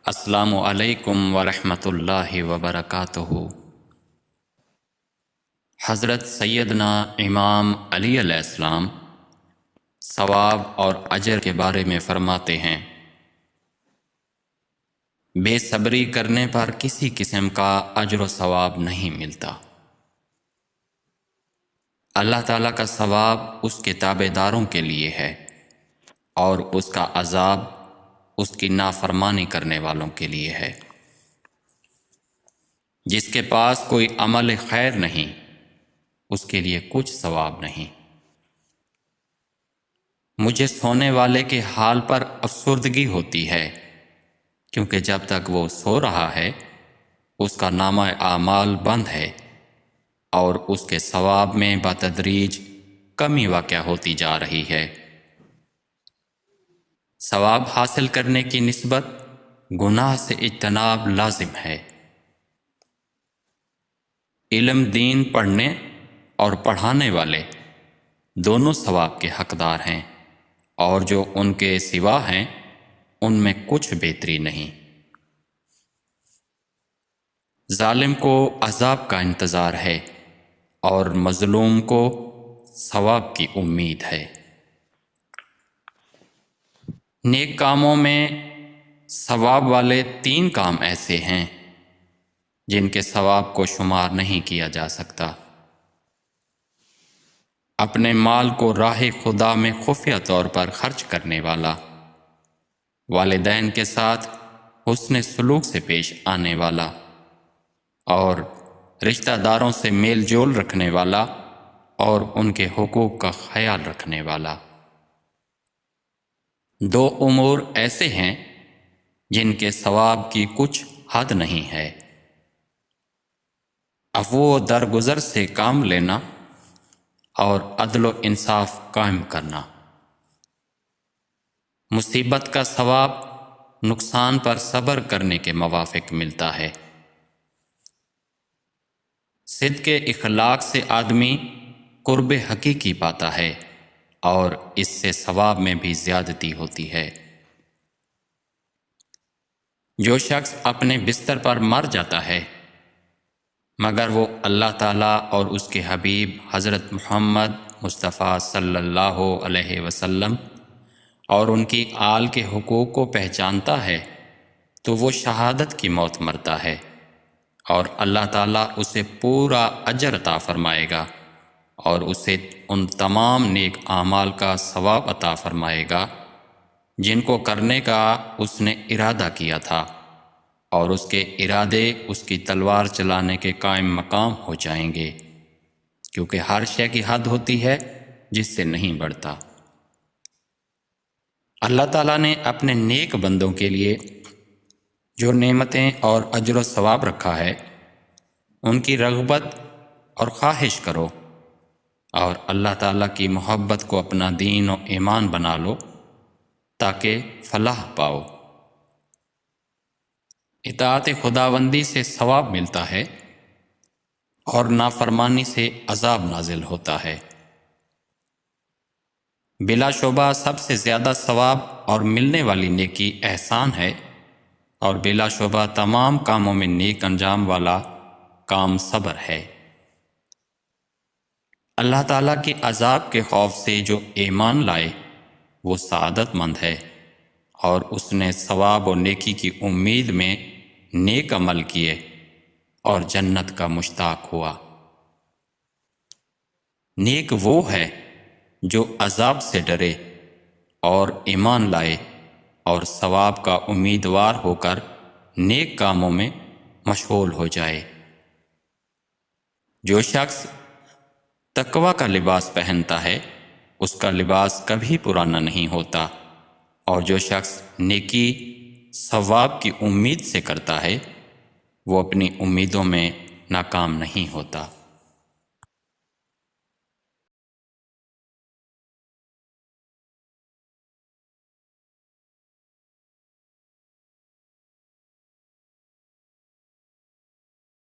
السلام علیکم ورحمۃ اللہ وبرکاتہ۔ حضرت سیدنا امام علی علیہ السلام ثواب اور اجر کے بارے میں فرماتے ہیں، بے صبری کرنے پر کسی قسم کا اجر و ثواب نہیں ملتا۔ اللہ تعالیٰ کا ثواب اس کے تابع داروں کے لیے ہے اور اس کا عذاب اس کی نافرمانی کرنے والوں کے لیے ہے۔ جس کے پاس کوئی عمل خیر نہیں، اس کے لیے کچھ ثواب نہیں۔ مجھے سونے والے کے حال پر افسردگی ہوتی ہے، کیونکہ جب تک وہ سو رہا ہے اس کا نامہ اعمال بند ہے اور اس کے ثواب میں بتدریج کمی واقع ہوتی جا رہی ہے۔ ثواب حاصل کرنے کی نسبت گناہ سے اجتناب لازم ہے۔ علم دین پڑھنے اور پڑھانے والے دونوں ثواب کے حقدار ہیں، اور جو ان کے سوا ہیں ان میں کچھ بہتری نہیں۔ ظالم کو عذاب کا انتظار ہے اور مظلوم کو ثواب کی امید ہے۔ نیک کاموں میں ثواب والے 3 کام ایسے ہیں جن کے ثواب کو شمار نہیں کیا جا سکتا۔ اپنے مال کو راہ خدا میں خفیہ طور پر خرچ کرنے والا، والدین کے ساتھ حسن سلوک سے پیش آنے والا اور رشتہ داروں سے میل جول رکھنے والا اور ان کے حقوق کا خیال رکھنے والا۔ 2 امور ایسے ہیں جن کے ثواب کی کچھ حد نہیں ہے: عفو و درگزر سے کام لینا اور عدل و انصاف قائم کرنا۔ مصیبت کا ثواب نقصان پر صبر کرنے کے موافق ملتا ہے۔ صدق اخلاق سے آدمی قرب حقیقی پاتا ہے اور اس سے ثواب میں بھی زیادتی ہوتی ہے۔ جو شخص اپنے بستر پر مر جاتا ہے مگر وہ اللہ تعالیٰ اور اس کے حبیب حضرت محمد مصطفیٰ صلی اللہ علیہ وسلم اور ان کی آل کے حقوق کو پہچانتا ہے تو وہ شہادت کی موت مرتا ہے، اور اللہ تعالیٰ اسے پورا اجر عطا فرمائے گا اور اسے ان تمام نیک اعمال کا ثواب عطا فرمائے گا جن کو کرنے کا اس نے ارادہ کیا تھا، اور اس کے ارادے اس کی تلوار چلانے کے قائم مقام ہو جائیں گے، کیونکہ ہر شے کی حد ہوتی ہے جس سے نہیں بڑھتا۔ اللہ تعالیٰ نے اپنے نیک بندوں کے لیے جو نعمتیں اور اجر و ثواب رکھا ہے ان کی رغبت اور خواہش کرو، اور اللہ تعالیٰ کی محبت کو اپنا دین و ایمان بنا لو تاکہ فلاح پاؤ۔ اطاعت خداوندی سے ثواب ملتا ہے اور نافرمانی سے عذاب نازل ہوتا ہے۔ بلا شبہ سب سے زیادہ ثواب اور ملنے والی نیکی احسان ہے، اور بلا شبہ تمام کاموں میں نیک انجام والا کام صبر ہے۔ اللہ تعالیٰ کے عذاب کے خوف سے جو ایمان لائے وہ سعادت مند ہے، اور اس نے ثواب و نیکی کی امید میں نیک عمل کیے اور جنت کا مشتاق ہوا۔ نیک وہ ہے جو عذاب سے ڈرے اور ایمان لائے اور ثواب کا امیدوار ہو کر نیک کاموں میں مشغول ہو جائے۔ جو شخص تقوی کا لباس پہنتا ہے اس کا لباس کبھی پرانا نہیں ہوتا، اور جو شخص نیکی ثواب کی امید سے کرتا ہے وہ اپنی امیدوں میں ناکام نہیں ہوتا۔